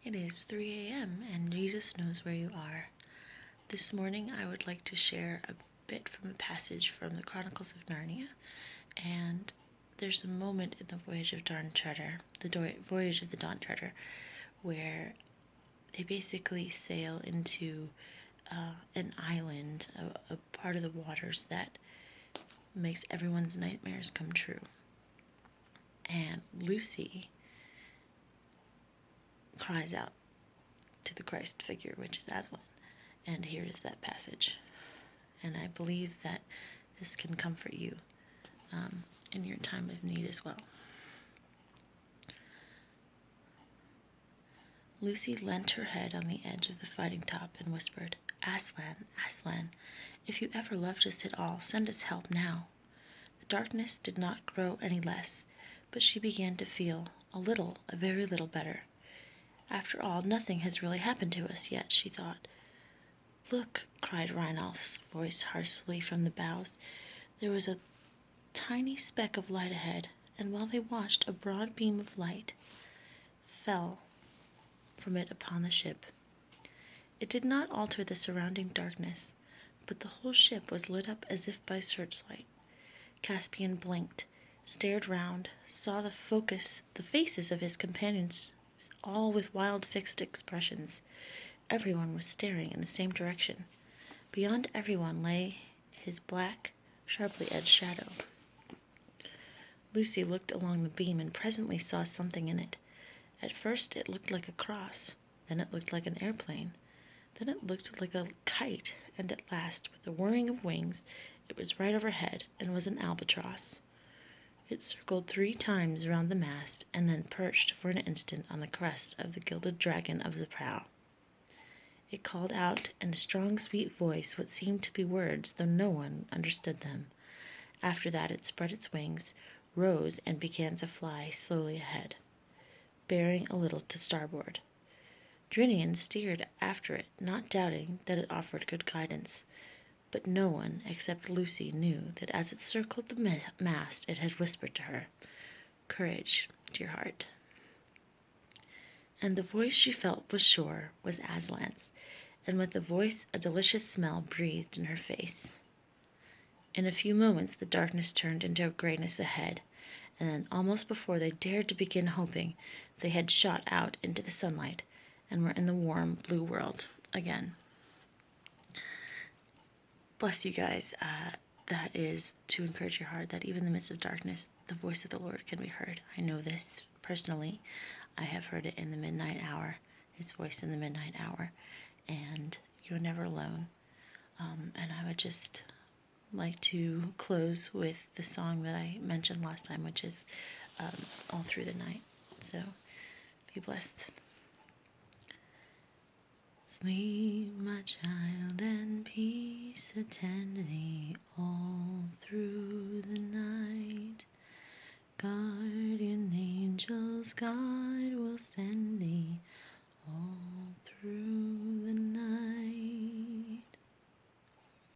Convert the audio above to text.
It is 3 a.m. and Jesus knows where you are. This morning I would like to share a bit from a passage from the Chronicles of Narnia, and there's a moment in the Voyage of Dawn Treader, Voyage of the Dawn Treader, where they basically sail into an island, a part of the waters that makes everyone's nightmares come true. And Lucy cries out to the Christ figure, which is Aslan. And here is that passage. And I believe that this can comfort you in your time of need as well. Lucy leant her head on the edge of the fighting top and whispered, "Aslan, Aslan, if you ever loved us at all, send us help now." The darkness did not grow any less, but she began to feel a very little better. After all, nothing has really happened to us yet, she thought. "Look," cried Reinald's voice harshly from the bows. There was a tiny speck of light ahead, and while they watched, a broad beam of light fell from it upon the ship. It did not alter the surrounding darkness, but the whole ship was lit up as if by searchlight. Caspian blinked, stared round, saw the faces of his companions, all with wild fixed expressions. Everyone was staring in the same direction. Beyond everyone lay his black, sharply edged shadow. Lucy looked along the beam and presently saw something in it. At first it looked like a cross, then it looked like an airplane, then it looked like a kite, and at last, with a whirring of wings, it was right overhead and was an albatross. It circled 3 times round the mast and then perched for an instant on the crest of the gilded dragon of the prow. It called out in a strong, sweet voice what seemed to be words, though no one understood them. After that it spread its wings, rose, and began to fly slowly ahead, bearing a little to starboard. Drinian steered after it, not doubting that it offered good guidance. But no one except Lucy knew that as it circled the mast it had whispered to her, "Courage, dear heart." And the voice she felt was sure was Aslan's, and with the voice a delicious smell breathed in her face. In a few moments the darkness turned into a grayness ahead, and then almost before they dared to begin hoping, they had shot out into the sunlight and were in the warm blue world again. Bless you guys. That is to encourage your heart that even in the midst of darkness, the voice of the Lord can be heard. I know this personally. I have heard it in the midnight hour, his voice in the midnight hour, and you're never alone. And I would just like to close with the song that I mentioned last time, which is All Through the Night. So be blessed. Sleep, my child, and peace attend thee all through the night. Guardian angels guide